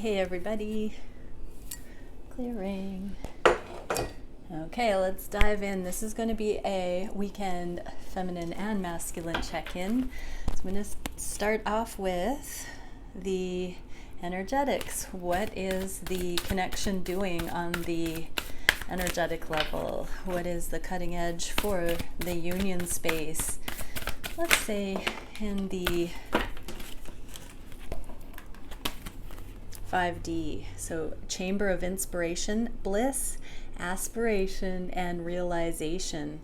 Hey everybody, clearing. Okay, let's dive in. This is going to be a weekend feminine and masculine check-in. So I'm going to start off with the energetics. What is the connection doing on the energetic level? What is the cutting edge for the union space? Let's say in the 5D, so chamber of inspiration, bliss, aspiration, and realization,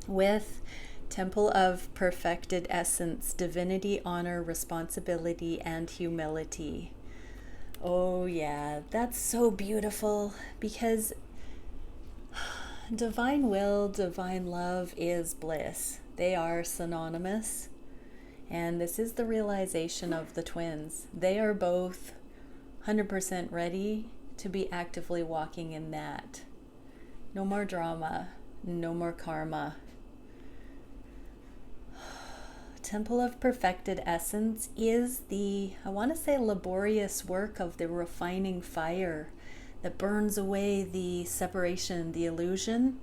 with temple of perfected essence, divinity, honor, responsibility, and humility. Oh yeah, that's so beautiful, because divine will, divine love is bliss. They are synonymous, and this is the realization of the twins. They are both 100% ready to be actively walking in that. No more drama, no more karma. Temple of Perfected Essence is the, I want to say, laborious work of the refining fire that burns away the separation, the illusion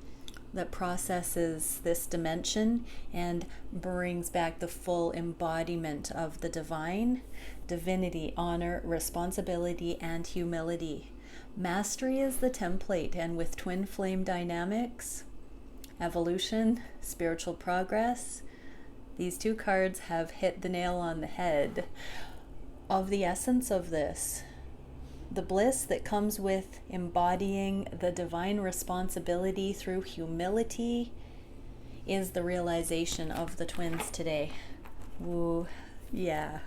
that processes this dimension and brings back the full embodiment of the divine, divinity, honor, responsibility, and humility. Mastery is the template, and with twin flame dynamics, evolution, spiritual progress, these two cards have hit the nail on the head of the essence of this. The bliss that comes with embodying the divine responsibility through humility is the realization of the twins today. Ooh, yeah.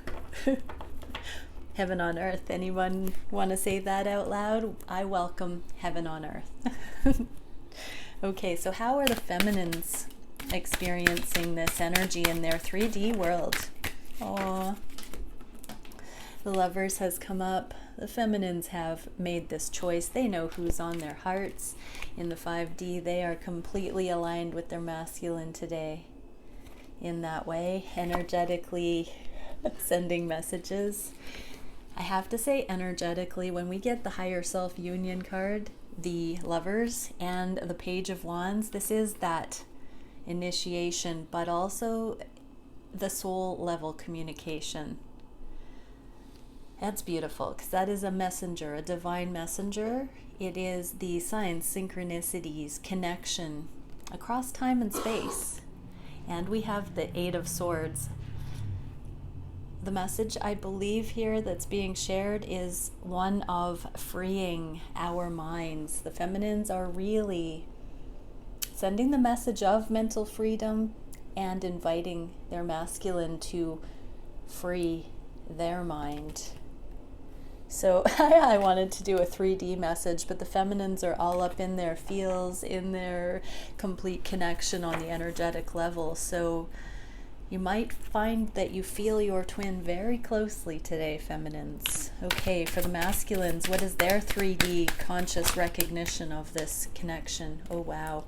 Heaven on earth. Anyone want to say that out loud? I welcome heaven on earth. Okay, so how are the feminines experiencing this energy in their 3D world? Aww. The Lovers has come up. The feminines have made this choice. They know who's on their hearts. In the 5D, they are completely aligned with their masculine today. In that way, energetically sending messages. I have to say, energetically, when we get the Higher Self Union card, the Lovers, and the Page of Wands, this is that initiation, but also the soul level communication. That's beautiful, because that is a messenger, a divine messenger. It is the signs, synchronicities, connection across time and space. And we have the Eight of Swords. The message I believe here that's being shared is one of freeing our minds. The feminines are really sending the message of mental freedom and inviting their masculine to free their mind. So I wanted to do a 3D message, but the feminines are all up in their feels, in their complete connection on the energetic level. So you might find that you feel your twin very closely today, feminines. Okay, for the masculines, what is their 3D conscious recognition of this connection? Oh, wow.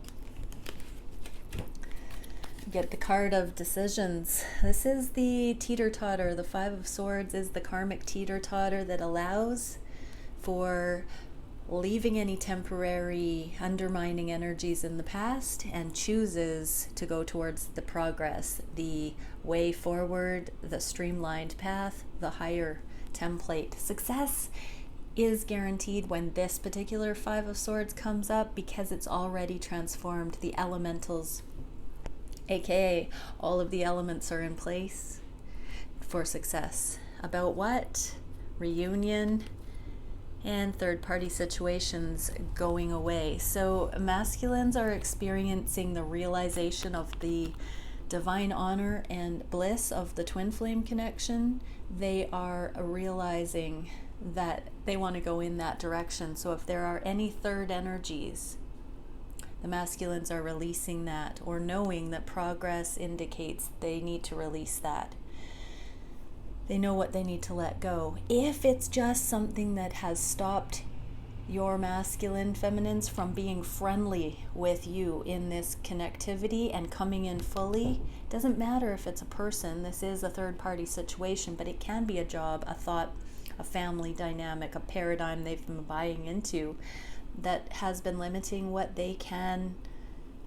Get the card of decisions. This is the teeter-totter. The Five of Swords is the karmic teeter-totter that allows for leaving any temporary undermining energies in the past and chooses to go towards the progress, the way forward, the streamlined path, the higher template. Success is guaranteed when this particular Five of Swords comes up because it's already transformed. The elementals, aka all of the elements, are in place for success. About what? Reunion and third-party situations going away. So masculines are experiencing the realization of the divine honor and bliss of the twin flame connection. They are realizing that they want to go in that direction. So if there are any third energies, the masculines are releasing that, or knowing that progress indicates they need to release that. They know what they need to let go. If it's just something that has stopped your masculine feminines from being friendly with you in this connectivity and coming in fully, doesn't matter if it's a person. This is a third-party situation, but it can be a job, a thought, a family dynamic, a paradigm they've been buying into that has been limiting what they can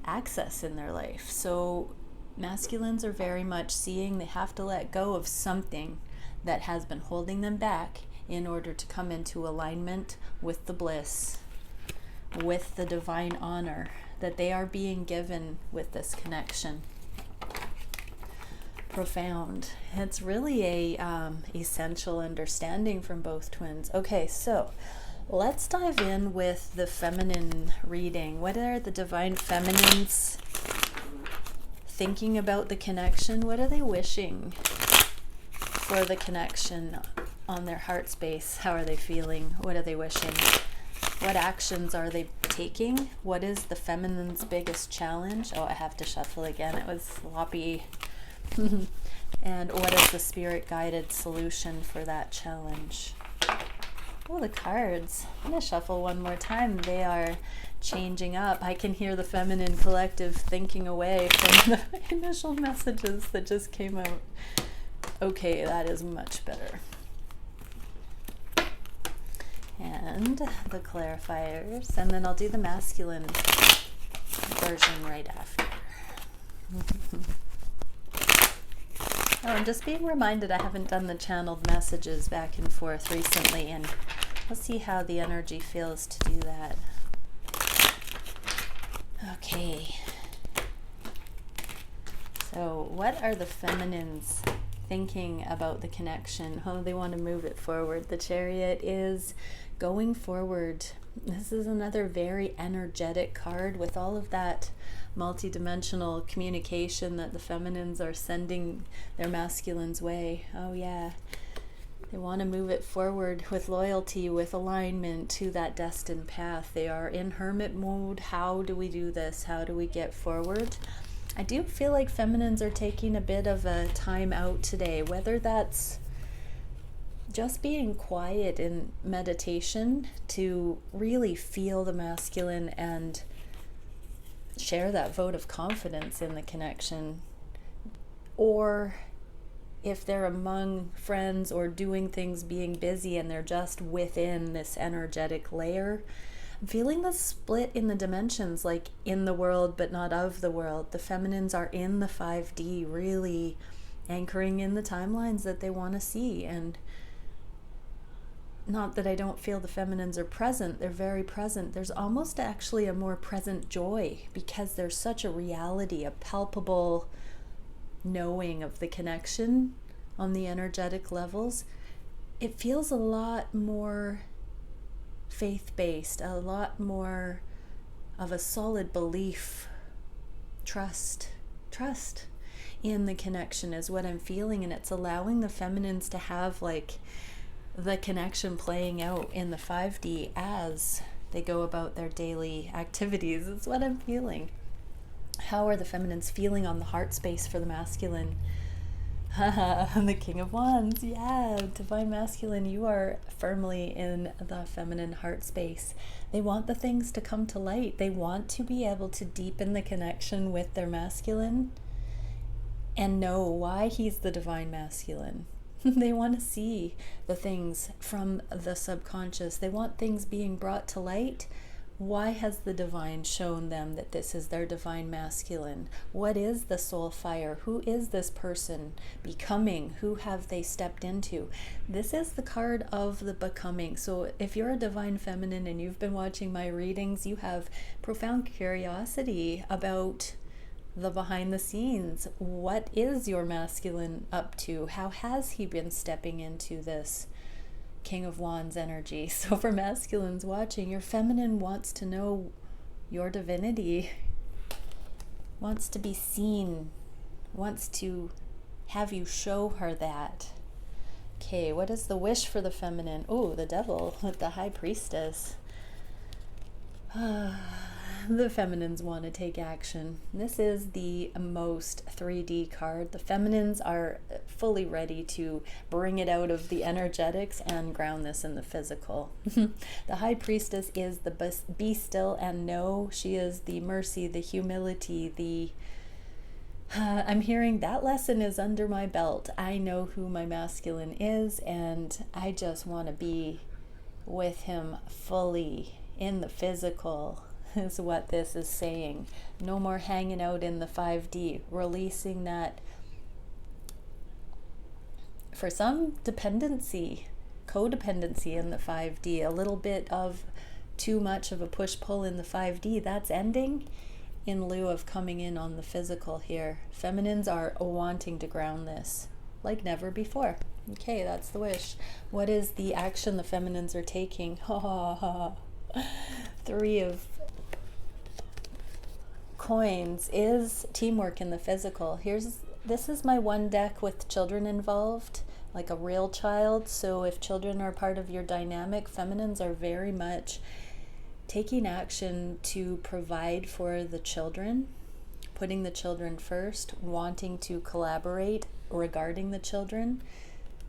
access in their life. So masculines are very much seeing they have to let go of something that has been holding them back in order to come into alignment with the bliss, with the divine honor that they are being given with this connection. Profound. It's really a essential understanding from both twins. Okay, so let's dive in with the feminine reading. What are the divine feminines thinking about the connection? What are they wishing for the connection on their heart space? How are they feeling? What are they wishing? What actions are they taking? What is the feminine's biggest challenge? Oh, I have to shuffle again. It was sloppy. And what is the spirit-guided solution for that challenge? Oh, the cards. I'm going to shuffle one more time. They are changing up. I can hear the feminine collective thinking away from the initial messages that just came out. Okay, that is much better. And the clarifiers. And then I'll do the masculine version right after. Oh, I'm just being reminded I haven't done the channeled messages back and forth recently, and we'll see how the energy feels to do that. Okay. So what are the feminines thinking about the connection? Oh, they want to move it forward. The Chariot is going forward. This is another very energetic card with all of that multidimensional communication that the feminines are sending their masculines' way. Oh yeah. They want to move it forward with loyalty, with alignment to that destined path. They are in hermit mode. How do we do this? How do we get forward? I do feel like feminines are taking a bit of a time out today, whether that's just being quiet in meditation to really feel the masculine and share that vote of confidence in the connection, or if they're among friends or doing things, being busy, and they're just within this energetic layer. I'm feeling the split in the dimensions, like in the world but not of the world. The feminines are in the 5D, really anchoring in the timelines that they want to see. And not that I don't feel the feminines are present, they're very present. There's almost actually a more present joy because there's such a reality, a palpable knowing of the connection on the energetic levels. It feels a lot more faith-based, a lot more of a solid belief, trust in the connection is what I'm feeling, and it's allowing the feminines to have like the connection playing out in the 5D as they go about their daily activities. It's what I'm feeling. How are the feminines feeling on the heart space for the masculine? The King of Wands. Yeah, divine masculine, you are firmly in the feminine heart space. They want the things to come to light. They want to be able to deepen the connection with their masculine and know why he's the divine masculine. They want to see the things from the subconscious. They want things being brought to light. Why has the divine shown them that this is their divine masculine? What is the soul fire? Who is this person becoming? Who have they stepped into? This is the card of the becoming. So if you're a divine feminine and you've been watching my readings, you have profound curiosity about the behind the scenes. What is your masculine up to? How has he been stepping into this King of Wands energy? So for masculines watching, your feminine wants to know your divinity, wants to be seen, wants to have you show her that. Okay, what is the wish for the feminine? Oh, the Devil with the High Priestess. The feminines want to take action. This is the most 3D card. The feminines are fully ready to bring it out of the energetics and ground this in the physical. The High Priestess is the be still and know. She is the mercy, the humility, I'm hearing that lesson is under my belt. I know who my masculine is, and I just want to be with him fully in the physical, is what this is saying. No more hanging out in the 5D, releasing that, for some, dependency, codependency in the 5D, a little bit of too much of a push-pull in the 5D. That's ending in lieu of coming in on the physical here. Feminines are wanting to ground this like never before. Okay, that's the wish. What is the action the feminines are taking? Three of coins is teamwork in the physical. This is my one deck with children involved, like a real child. So if children are part of your dynamic, feminines are very much taking action to provide for the children, putting the children first, wanting to collaborate regarding the children.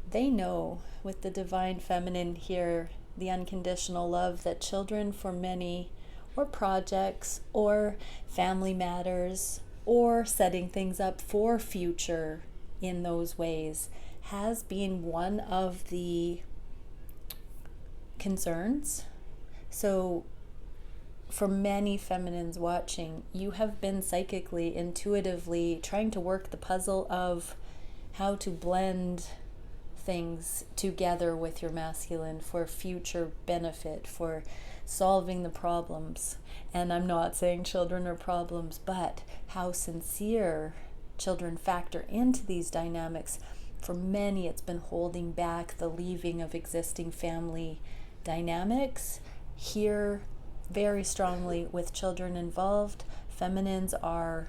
They know with the divine feminine here, the unconditional love that children for many, or projects, or family matters, or setting things up for future in those ways, has been one of the concerns. So for many feminines watching, you have been psychically, intuitively trying to work the puzzle of how to blend things together with your masculine for future benefit, for solving the problems. And I'm not saying children are problems, but how sincere children factor into these dynamics. For many, it's been holding back the leaving of existing family dynamics. Here, very strongly with children involved, feminines are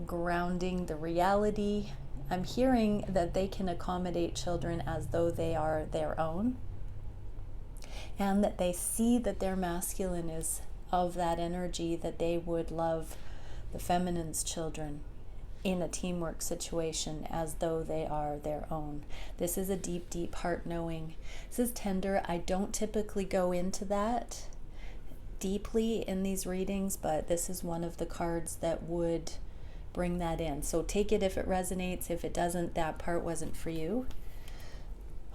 grounding the reality. I'm hearing that they can accommodate children as though they are their own, and that they see that their masculine is of that energy, that they would love the feminine's children in a teamwork situation as though they are their own. This is a deep, deep heart knowing. This is tender. I don't typically go into that deeply in these readings, but this is one of the cards that would bring that in. So take it if it resonates. If it doesn't, that part wasn't for you.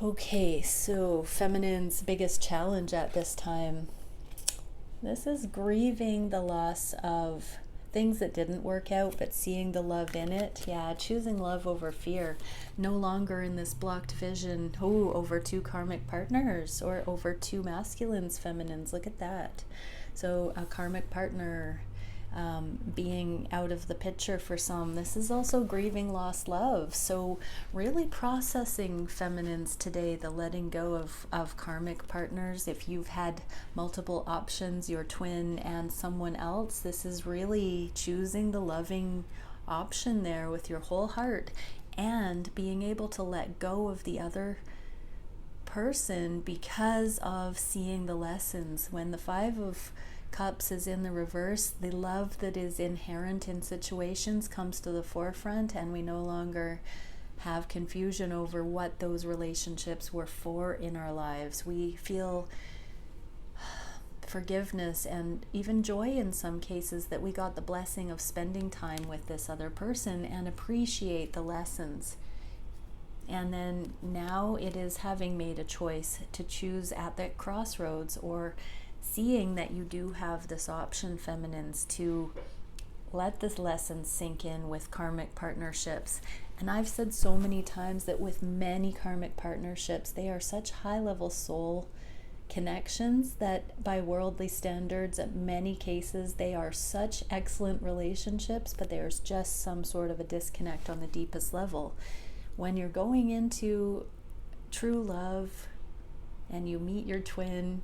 Okay, so feminine's biggest challenge at this time. This is grieving the loss of things that didn't work out, but seeing the love in it. Yeah, choosing love over fear. No longer in this blocked vision, over two karmic partners or over two masculines, feminines. Look at that. So a karmic partner being out of the picture for some. This is also grieving lost love. So really processing feminines today, the letting go of karmic partners. If you've had multiple options, your twin and someone else, this is really choosing the loving option there with your whole heart, and being able to let go of the other person because of seeing the lessons. When the Five of Cups is in the reverse, the love that is inherent in situations comes to the forefront, and we no longer have confusion over what those relationships were for in our lives. We feel forgiveness and even joy in some cases that we got the blessing of spending time with this other person, and appreciate the lessons. And then now it is having made a choice to choose at that crossroads, or seeing that you do have this option, feminines, to let this lesson sink in with karmic partnerships. And I've said so many times that with many karmic partnerships, they are such high-level soul connections that by worldly standards, in many cases, they are such excellent relationships, but there's just some sort of a disconnect on the deepest level. When you're going into true love and you meet your twin,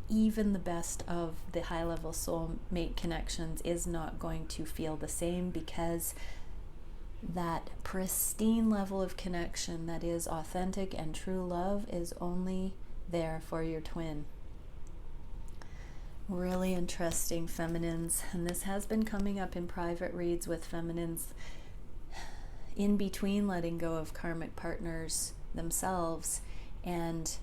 even the best of the high-level soulmate connections is not going to feel the same, because that pristine level of connection that is authentic and true love is only there for your twin. Really interesting, feminines. And this has been coming up in private reads with feminines in between letting go of karmic partners themselves and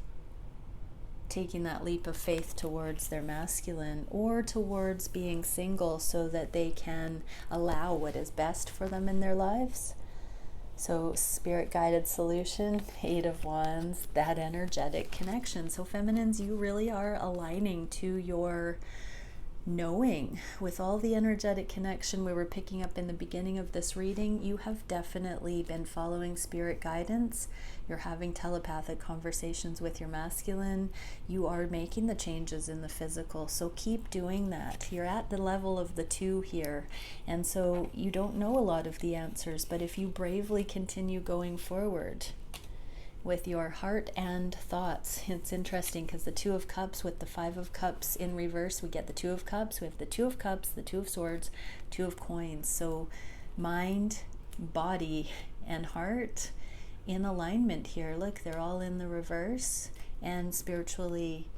taking that leap of faith towards their masculine or towards being single so that they can allow what is best for them in their lives. So spirit guided solution, 8 of Wands, that energetic connection. So feminines, you really are aligning to your knowing with all the energetic connection we were picking up in the beginning of this reading. You have definitely been following spirit guidance. You're having telepathic conversations with your masculine. You are making the changes in the physical. So keep doing that. You're at the level of the 2 here. And so you don't know a lot of the answers, but if you bravely continue going forward with your heart and thoughts. It's interesting because the 2 of Cups with the 5 of Cups in reverse, we get the 2 of Cups, we have the 2 of Cups, the 2 of Swords, 2 of Coins. So mind, body, and heart in alignment here. Look, they're all in the reverse. And spiritually,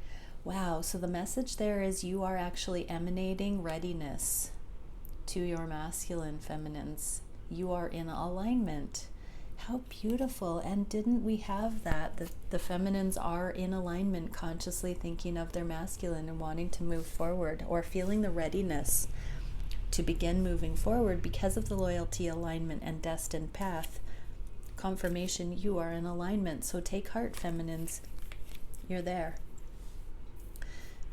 wow. So the message there is you are actually emanating readiness to your masculine, feminines. You are in alignment. How beautiful. And didn't we have that? The feminines are in alignment, consciously thinking of their masculine and wanting to move forward or feeling the readiness to begin moving forward because of the loyalty, alignment, and destined path. Confirmation, you are in alignment. So take heart, feminines. You're there.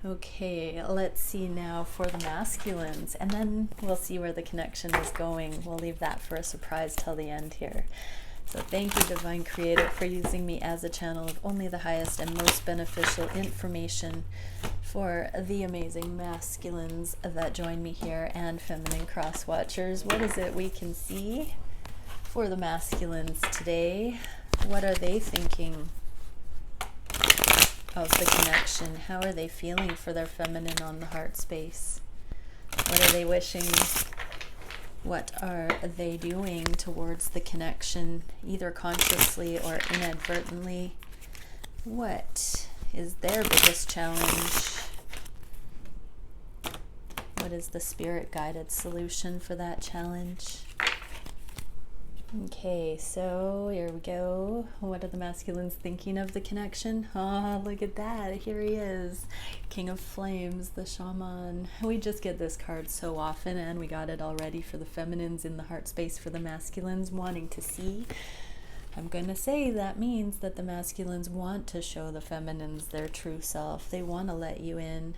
Okay, let's see now for the masculines, and then we'll see where the connection is going. We'll leave that for a surprise till the end here. So thank you, Divine Creator, for using me as a channel of only the highest and most beneficial information for the amazing masculines that join me here and feminine cross watchers. What is it we can see for the masculines today? What are they thinking of the connection? How are they feeling for their feminine on the heart space? What are they wishing? What are they doing towards the connection, either consciously or inadvertently? What is their biggest challenge? What is the spirit-guided solution for that challenge? Okay, so here we go. What are the masculines thinking of the connection? Oh, look at that. Here he is. King of Flames, the shaman. We just get this card so often, and we got it already for the feminines in the heart space for the masculines wanting to see. I'm going to say that means that the masculines want to show the feminines their true self. They want to let you in.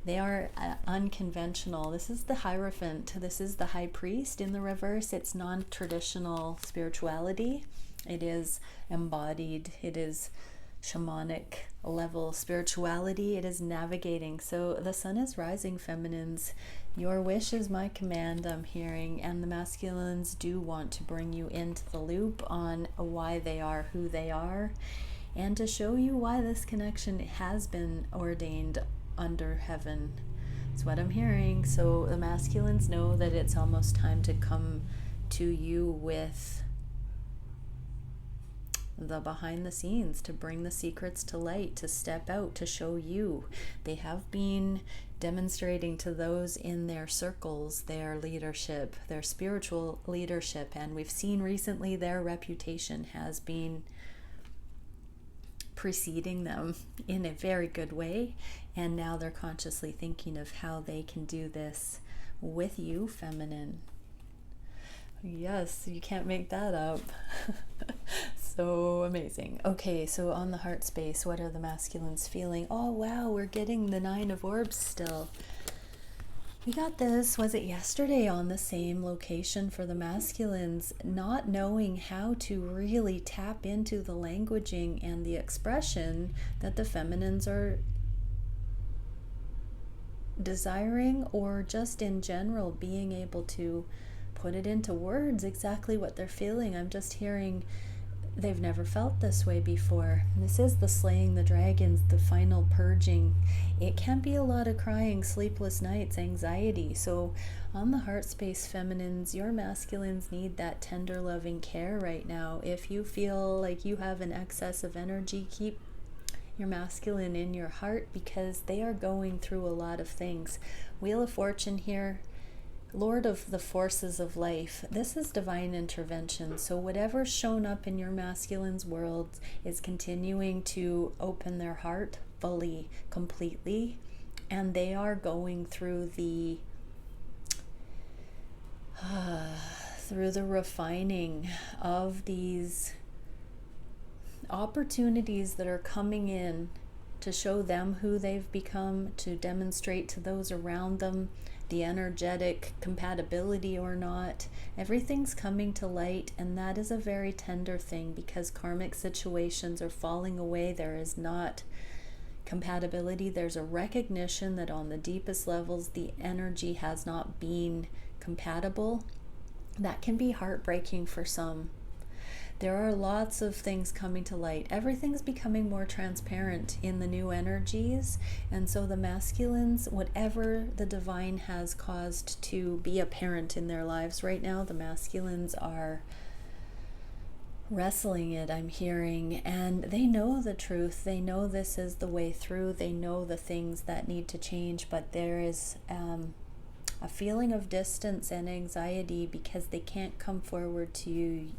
They are unconventional. This is the Hierophant. This is the High Priest in the reverse. It's non-traditional spirituality. It is embodied. It is shamanic level spirituality. It is navigating. So the sun is rising, feminines. Your wish is my command, I'm hearing, and the masculines do want to bring you into the loop on why they are who they are, and to show you why this connection has been ordained under heaven. That's what I'm hearing. So the masculines know that it's almost time to come to you with the behind the scenes, to bring the secrets to light, to step out, to show you. They have been demonstrating to those in their circles their leadership, their spiritual leadership, and we've seen recently their reputation has been preceding them in a very good way, and now they're consciously thinking of how they can do this with you, feminine. Yes, you can't make that up. So amazing. Okay, so on the heart space, what are the masculines feeling? Oh wow, we're getting the 9 of Orbs still. We got this, was it yesterday, on the same location for the masculines, not knowing how to really tap into the languaging and the expression that the feminines are desiring, or just in general being able to put it into words exactly what they're feeling. I'm just hearing they've never felt this way before. This is the slaying the dragons, the final purging. It can be a lot of crying, sleepless nights, anxiety. So on the heart space, feminines, your masculines need that tender, loving care right now. If you feel like you have an excess of energy, keep your masculine in your heart, because they are going through a lot of things. Wheel of Fortune here, Lord of the forces of life. This is divine intervention. So whatever's shown up in your masculine's world is continuing to open their heart fully, completely, and they are going through the refining of these opportunities that are coming in to show them who they've become, to demonstrate to those around them the energetic compatibility or not. Everything's coming to light, and that is a very tender thing, because karmic situations are falling away. There is not compatibility. There's a recognition that on the deepest levels the energy has not been compatible. That can be heartbreaking for some. There are lots of things coming to light. Everything's becoming more transparent in the new energies. And so the masculines, whatever the divine has caused to be apparent in their lives right now, the masculines are wrestling it, I'm hearing. And they know the truth. They know this is the way through. They know the things that need to change. But there is a feeling of distance and anxiety because they can't come forward to you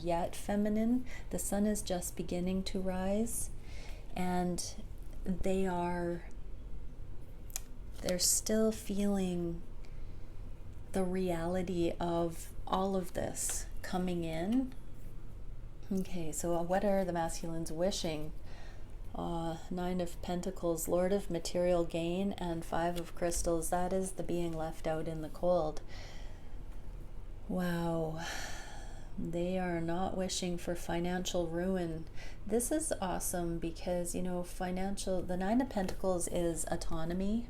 yet, feminine. The sun is just beginning to rise, and they're still feeling the reality of all of this coming in. Okay, so what are the masculines wishing? Nine of Pentacles, Lord of Material Gain, and Five of Crystals. That is the being left out in the cold. Wow. They are not wishing for financial ruin. This is awesome because, the Nine of Pentacles is autonomy,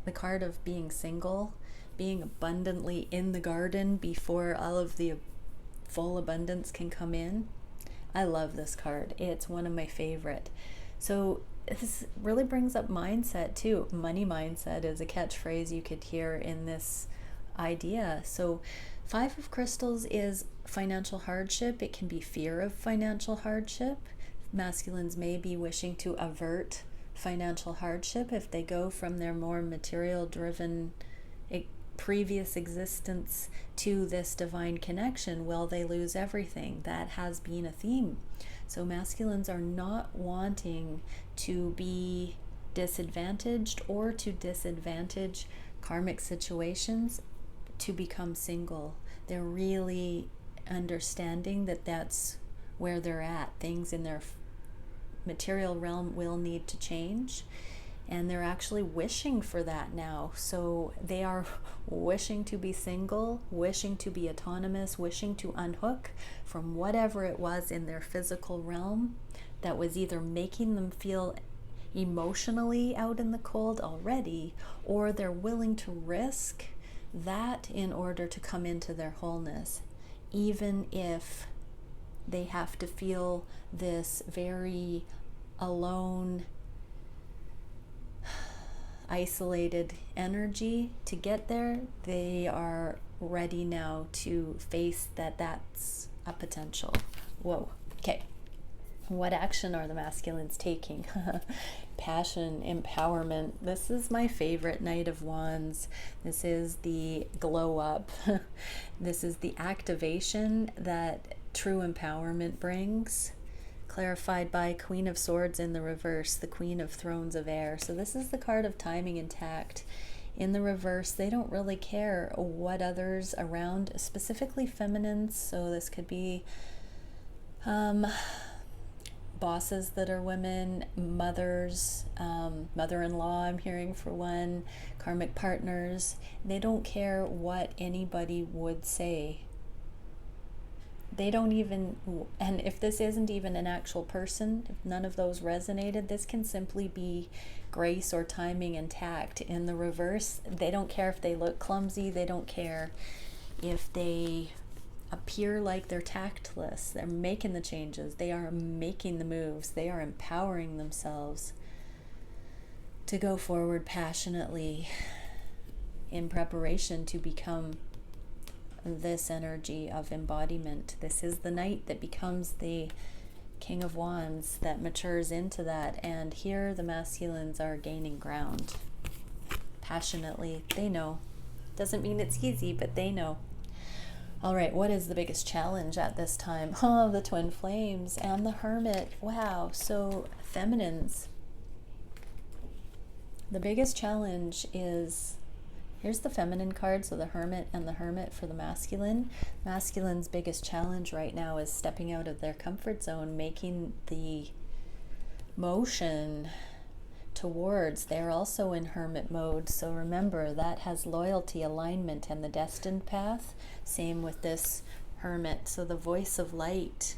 the card of being single, being abundantly in the garden before all of the full abundance can come in. I love this card. It's one of my favorite. So this really brings up mindset too. Money mindset is a catchphrase you could hear in this idea. So Five of Crystals is financial hardship. It can be fear of financial hardship. Masculines may be wishing to avert financial hardship if they go from their more material driven previous existence to this divine connection. Well, they lose everything. That has been a theme. So masculines are not wanting to be disadvantaged or to disadvantage karmic situations to become single. They're really understanding that that's where they're at. Things in their material realm will need to change, and they're actually wishing for that now. So they are wishing to be single, wishing to be autonomous, wishing to unhook from whatever it was in their physical realm that was either making them feel emotionally out in the cold already, or they're willing to risk that in order to come into their wholeness, even if they have to feel this very alone, isolated energy to get there. They are ready now to face that's a potential. Whoa. Okay. What action are the masculines taking? Passion, empowerment. This is my favorite Knight of Wands. This is the glow up. This is the activation that true empowerment brings. Clarified by Queen of Swords in the reverse, the Queen of Thrones of Air. So this is the card of timing and tact. In the reverse, they don't really care what others around, specifically feminines. So this could be bosses that are women, mothers, mother-in-law, I'm hearing for one, karmic partners. They don't care what anybody would say. They don't even, and if this isn't even an actual person, if none of those resonated, this can simply be grace or timing and tact. In the reverse, they don't care if they look clumsy. They don't care if they appear like they're tactless. They're making the changes. They are making the moves. They are empowering themselves to go forward passionately in preparation to become this energy of embodiment. This is the Knight that becomes the King of Wands, that matures into that. And here the masculines are gaining ground passionately. They know. Doesn't mean it's easy, but they know. All right, what is the biggest challenge at this time? Oh, the twin flames and the hermit. Wow. So feminines, the biggest challenge is, here's the feminine card, so the hermit and the hermit for the masculine. Masculine's biggest challenge right now is stepping out of their comfort zone, making the motion towards, they're also in hermit mode. So remember, that has loyalty, alignment, and the destined path. Same with this hermit. So the voice of light,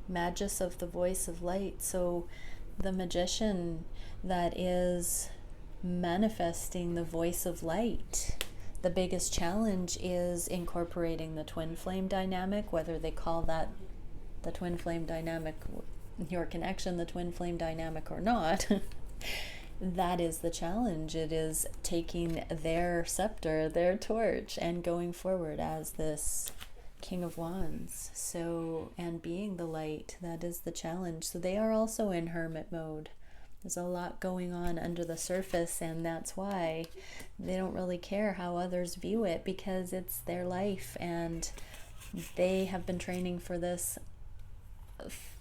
magus of the voice of light. So the magician that is manifesting the voice of light. The biggest challenge is incorporating the twin flame dynamic, whether they call that the twin flame dynamic, your connection, the twin flame dynamic, or not. That is the challenge. It is taking their scepter, their torch, and going forward as this King of Wands. So, and being the light, that is the challenge. So they are also in hermit mode. There's a lot going on under the surface, and that's why they don't really care how others view it, because it's their life, and they have been training for this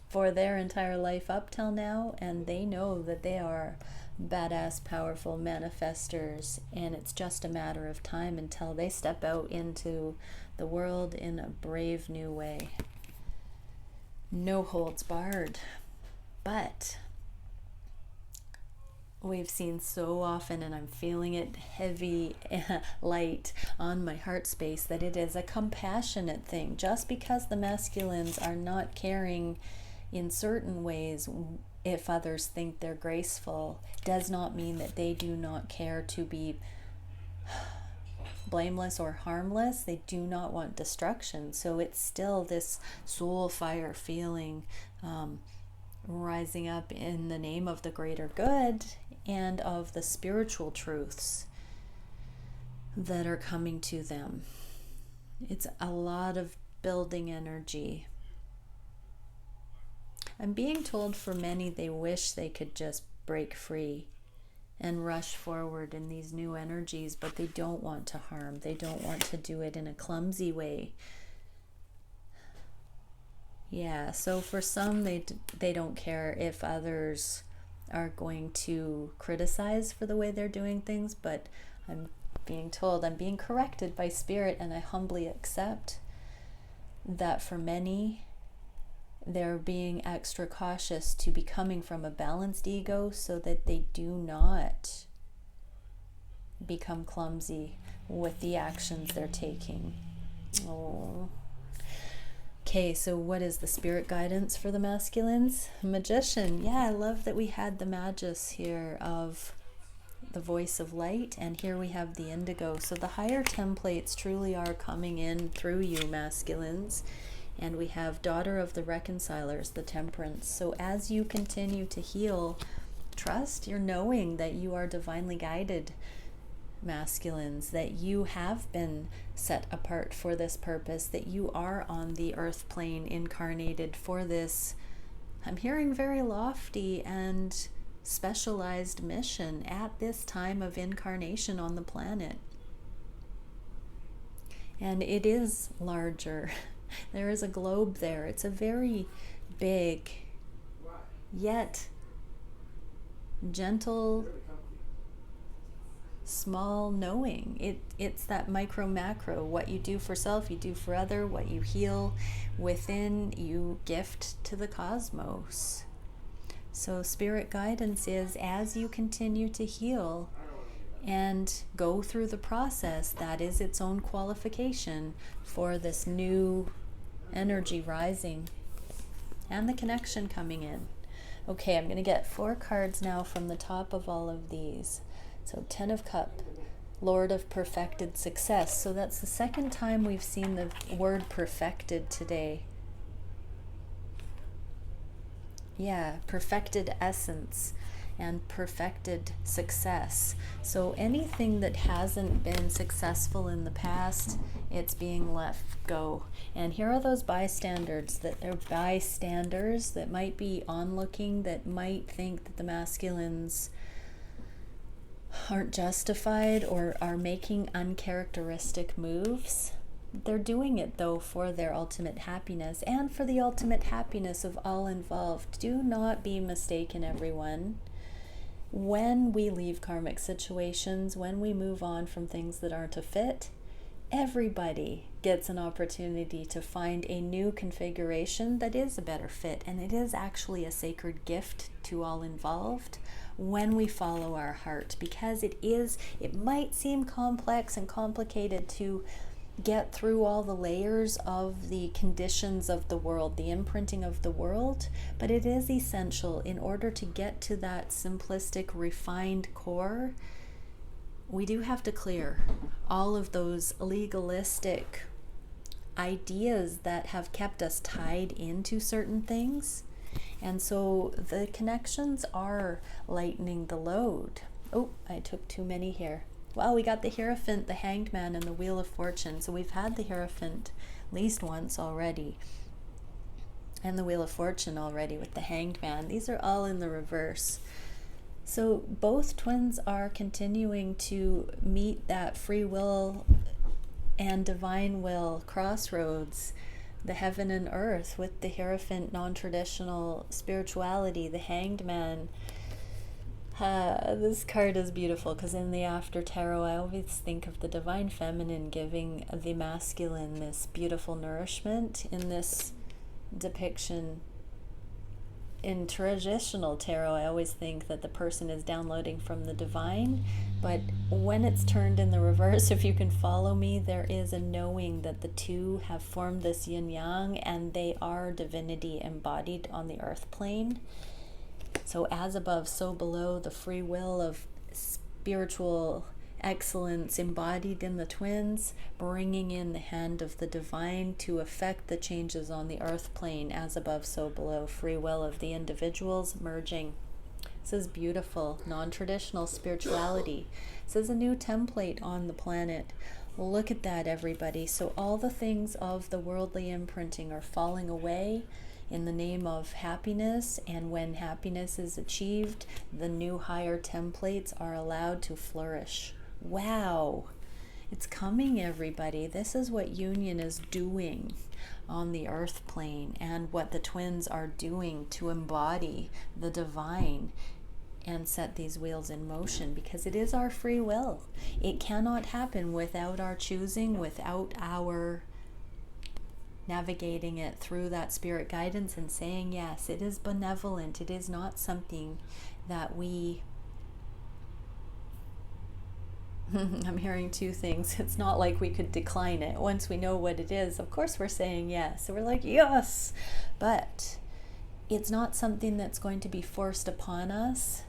for their entire life up till now, and they know that they are badass, powerful manifestors, and it's just a matter of time until they step out into the world in a brave new way. No holds barred. But we've seen so often, and I'm feeling it heavy, light on my heart space, that it is a compassionate thing. Just because the masculines are not caring in certain ways, if others think they're graceful, does not mean that they do not care to be blameless or harmless. They do not want destruction. So it's still this soul fire feeling, rising up in the name of the greater good and of the spiritual truths that are coming to them. It's a lot of building energy. I'm being told for many, they wish they could just break free and rush forward in these new energies, but they don't want to harm. They don't want to do it in a clumsy way. Yeah, so for some, they don't care if others are going to criticize for the way they're doing things, but I'm being told, I'm being corrected by Spirit, and I humbly accept that for many, they're being extra cautious to be coming from a balanced ego so that they do not become clumsy with the actions they're taking. Oh. Okay, so what is the spirit guidance for the masculines? Magician. Yeah, I love that we had the magus here of the voice of light, and here we have the indigo. So the higher templates truly are coming in through you, masculines. And we have daughter of the reconcilers, the temperance. So as you continue to heal, trust you're knowing that you are divinely guided, masculines, that you have been set apart for this purpose, that you are on the earth plane incarnated for this, I'm hearing, very lofty and specialized mission at this time of incarnation on the planet. And it is larger. There is a globe there. It's a very big, yet gentle, small knowing. It's that micro macro. What you do for self, you do for other. What you heal within, you gift to the cosmos. So spirit guidance is, as you continue to heal and go through the process, that is its own qualification for this new energy rising and the connection coming in. Okay, I'm going to get 4 cards now from the top of all of these. So 10 of Cups, Lord of perfected success. So that's the second time we've seen the word perfected today. Yeah, perfected essence and perfected success. So anything that hasn't been successful in the past, it's being let go. And here are those bystanders that might be onlooking, that might think that the masculines aren't justified or are making uncharacteristic moves. They're doing it, though, for their ultimate happiness and for the ultimate happiness of all involved. Do not be mistaken, everyone. When we leave karmic situations, when we move on from things that aren't a fit, everybody gets an opportunity to find a new configuration that is a better fit. And it is actually a sacred gift to all involved when we follow our heart, because it might seem complex and complicated to get through all the layers of the conditions of the world, the imprinting of the world, but it is essential in order to get to that simplistic, refined core. We do have to clear all of those legalistic ideas that have kept us tied into certain things. And so the connections are lightening the load. Oh, I took too many here. Well, we got the Hierophant, the Hanged Man, and the Wheel of Fortune. So we've had the Hierophant at least once already, and the Wheel of Fortune already with the Hanged Man. These are all in the reverse. So both twins are continuing to meet that free will and divine will crossroads, the heaven and earth, with the Hierophant, non-traditional spirituality, the Hanged Man. This card is beautiful because in the After Tarot, I always think of the divine feminine giving the masculine this beautiful nourishment. In this depiction, in traditional tarot, I always think that the person is downloading from the divine, but when it's turned in the reverse, if you can follow me, there is a knowing that the two have formed this yin-yang, and they are divinity embodied on the earth plane. So as above, so below, the free will of spiritual excellence embodied in the twins, bringing in the hand of the divine to affect the changes on the earth plane. As above, so below, free will of the individuals merging. This is beautiful, non-traditional spirituality. This is a new template on the planet. Look at that, everybody. So all the things of the worldly imprinting are falling away in the name of happiness, and when happiness is achieved, the new higher templates are allowed to flourish. Wow, it's coming, everybody. This is what union is doing on the earth plane, and what the twins are doing to embody the divine and set these wheels in motion, because it is our free will. It cannot happen without our choosing, without our navigating it through that spirit guidance and saying yes. It is benevolent. It is not something that we I'm hearing two things. It's not like we could decline it. Once we know what it is, of course we're saying yes. So we're like, yes. But it's not something that's going to be forced upon us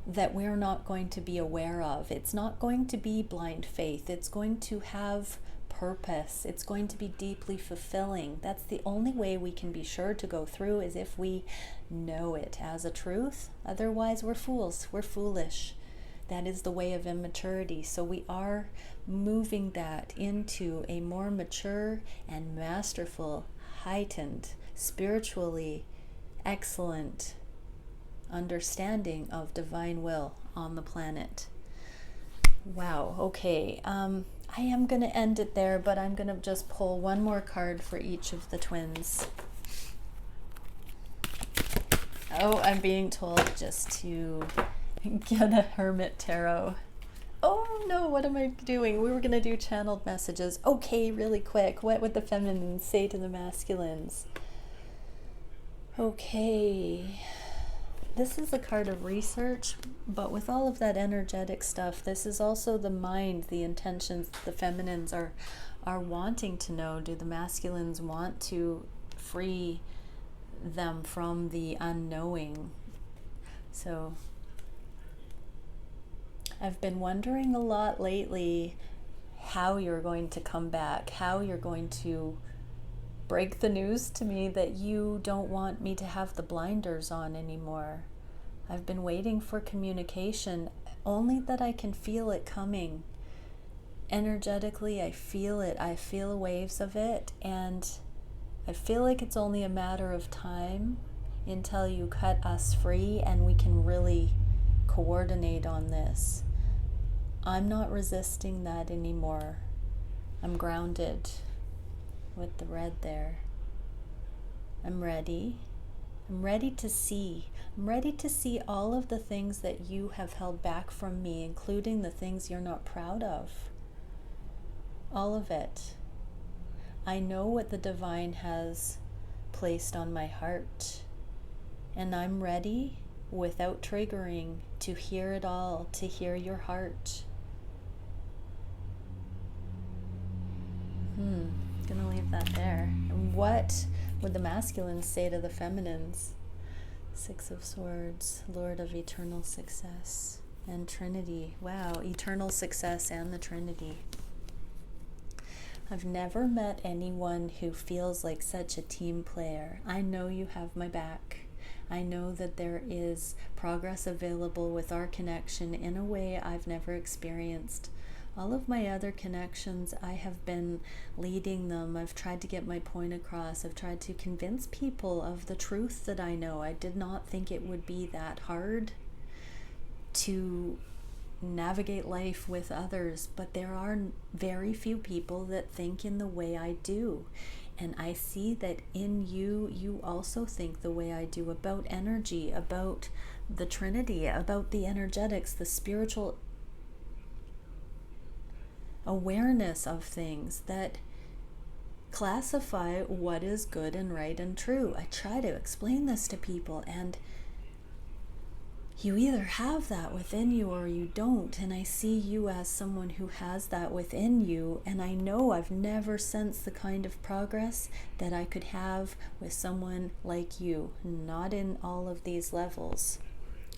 that we're not going to be aware of. It's not going to be blind faith. It's going to have purpose. It's going to be deeply fulfilling. That's the only way we can be sure to go through, is if we know it as a truth. Otherwise, we're fools. We're foolish. That is the way of immaturity. So we are moving that into a more mature and masterful, heightened, spiritually excellent understanding of divine will on the planet. Wow. Okay. I am going to end it there, but I'm going to just pull one more card for each of the twins. Oh, I'm being told just to get a Hermetic Tarot. Oh no, what am I doing? We were going to do channeled messages. Okay, really quick. What would the feminines say to the masculines? Okay. This is a card of research, but with all of that energetic stuff, this is also the mind, the intentions the feminines are wanting to know. Do the masculines want to free them from the unknowing? So I've been wondering a lot lately how you're going to come back, how you're going to break the news to me that you don't want me to have the blinders on anymore. I've been waiting for communication, only that I can feel it coming. Energetically, I feel it. I feel waves of it, and I feel like it's only a matter of time until you cut us free and we can really coordinate on this. I'm not resisting that anymore. I'm grounded with the red there. I'm ready. I'm ready to see. I'm ready to see all of the things that you have held back from me, including the things you're not proud of. All of it. I know what the divine has placed on my heart, and I'm ready, without triggering, to hear it all, to hear your heart. Gonna leave that there. And what would the masculines say to the feminines? Six of Swords, Lord of Eternal Success, and Trinity. Wow, eternal success and the Trinity. I've never met anyone who feels like such a team player. I know you have my back. I know that there is progress available with our connection in a way I've never experienced. All of my other connections, I have been leading them. I've tried to get my point across. I've tried to convince people of the truth that I know. I did not think it would be that hard to navigate life with others, but there are very few people that think in the way I do. And I see that in you, you also think the way I do about energy, about the Trinity, about the energetics, the spiritual awareness of things that classify what is good and right and true. I try to explain this to people, and you either have that within you or you don't. And I see you as someone who has that within you, and I know I've never sensed the kind of progress that I could have with someone like you, not in all of these levels.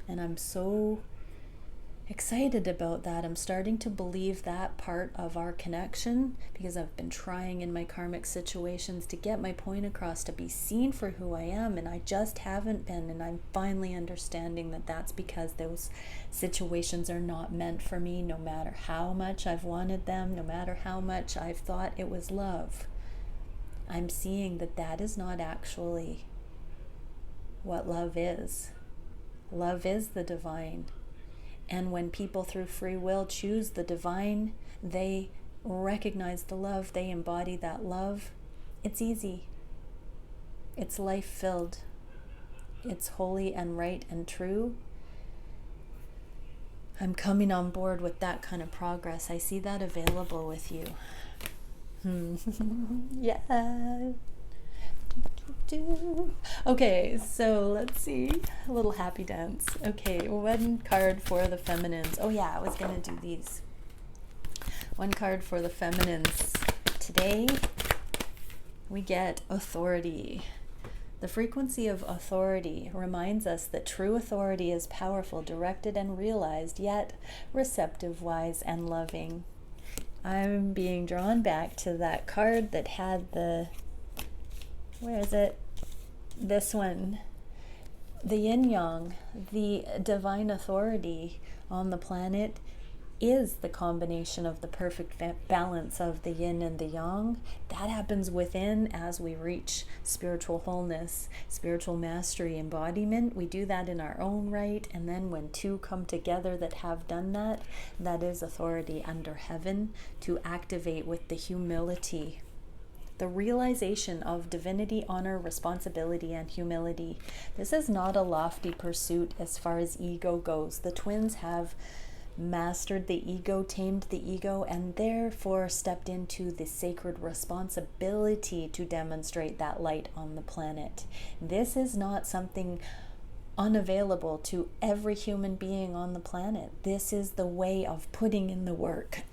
And I'm so excited about that. I'm starting to believe that part of our connection, because I've been trying in my karmic situations to get my point across, to be seen for who I am, and I just haven't been. And I'm finally understanding that that's because those situations are not meant for me, no matter how much I've wanted them, no matter how much I've thought it was love. I'm seeing that that is not actually what love is. Love is the divine. And when people through free will choose the divine, they recognize the love, they embody that love. It's easy. It's life-filled. It's holy and right and true. I'm coming on board with that kind of progress. I see that available with you. Yeah. Okay, so let's see. A little happy dance. Okay, one card for the feminines. Oh yeah, I was gonna do these. One card for the feminines. Today we get authority. The frequency of authority reminds us that true authority is powerful, directed and realized, yet receptive, wise, and loving. I'm being drawn back to that card that had the, where is it? This one. The yin-yang, the divine authority on the planet, is the combination of the perfect balance of the yin and the yang. That happens within as we reach spiritual wholeness, spiritual mastery, embodiment. We do that in our own right, and then when two come together that have done that, that is authority under heaven to activate with the humility. The realization of divinity, honor, responsibility, and humility. This is not a lofty pursuit as far as ego goes. The twins have mastered the ego, tamed the ego, and therefore stepped into the sacred responsibility to demonstrate that light on the planet. This is not something unavailable to every human being on the planet. This is the way of putting in the work,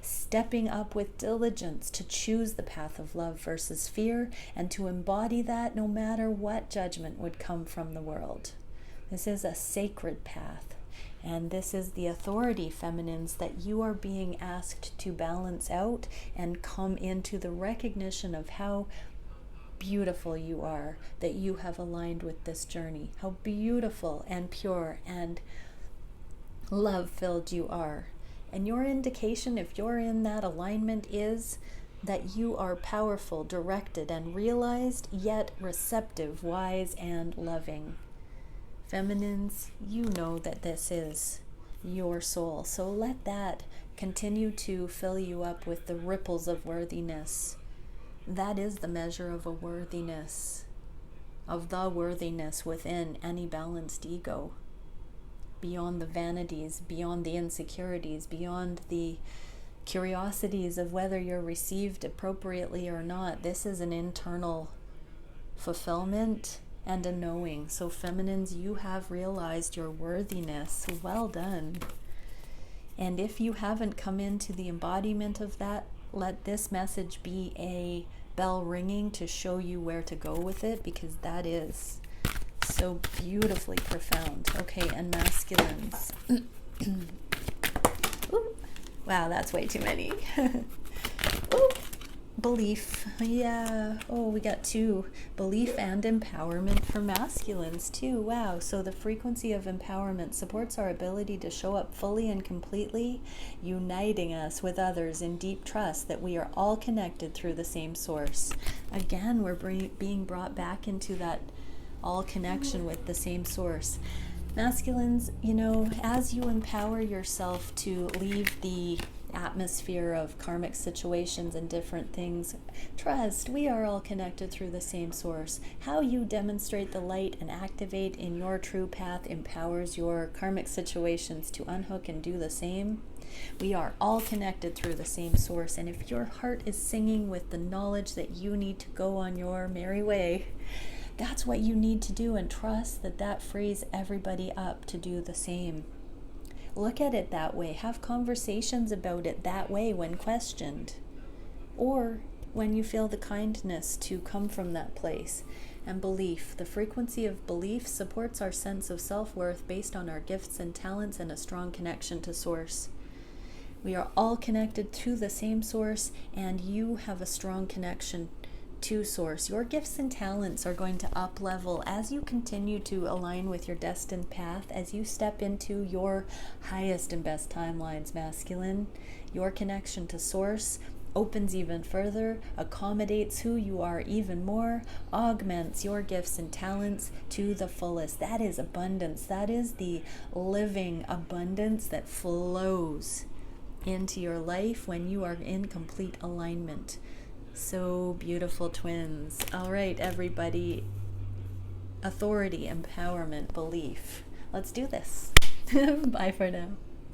stepping up with diligence to choose the path of love versus fear, and to embody that no matter what judgment would come from the world. This is a sacred path, and this is the authority, feminines, that you are being asked to balance out and come into the recognition of how beautiful you are, that you have aligned with this journey, how beautiful and pure and love-filled you are. And your indication, if you're in that alignment, is that you are powerful, directed, and realized, yet receptive, wise, and loving. Feminines, you know that this is your soul, so let that continue to fill you up with the ripples of worthiness. That is the measure of a worthiness, of the worthiness within any balanced ego. Beyond the vanities, beyond the insecurities, beyond the curiosities of whether you're received appropriately or not. This is an internal fulfillment and a knowing. So feminines, you have realized your worthiness. Well done. And if you haven't come into the embodiment of that, let this message be a bell ringing to show you where to go with it, because that is so beautifully profound. Okay, and masculines. Ooh, wow, that's way too many. Ooh, belief. Yeah. Oh, we got 2. Belief and empowerment for masculines too. Wow. So the frequency of empowerment supports our ability to show up fully and completely, uniting us with others in deep trust that we are all connected through the same source. Again, we're being brought back into that all connection with the same source. Masculines, you know, as you empower yourself to leave the atmosphere of karmic situations and different things, trust we are all connected through the same source. How you demonstrate the light and activate in your true path empowers your karmic situations to unhook and do the same. We are all connected through the same source, and if your heart is singing with the knowledge that you need to go on your merry way, that's what you need to do, and trust that that frees everybody up to do the same. Look at it that way. Have conversations about it that way when questioned, or when you feel the kindness to come from that place. And belief. The frequency of belief supports our sense of self-worth based on our gifts and talents and a strong connection to source. We are all connected to the same source, and you have a strong connection to source. Your gifts and talents are going to up level as you continue to align with your destined path, as you step into your highest and best timelines, masculine. Your connection to source opens even further, accommodates who you are even more, augments your gifts and talents to the fullest. That is abundance. That is the living abundance that flows into your life when you are in complete alignment. So beautiful, twins. All right, everybody. Authority, empowerment, belief. Let's do this. Bye for now.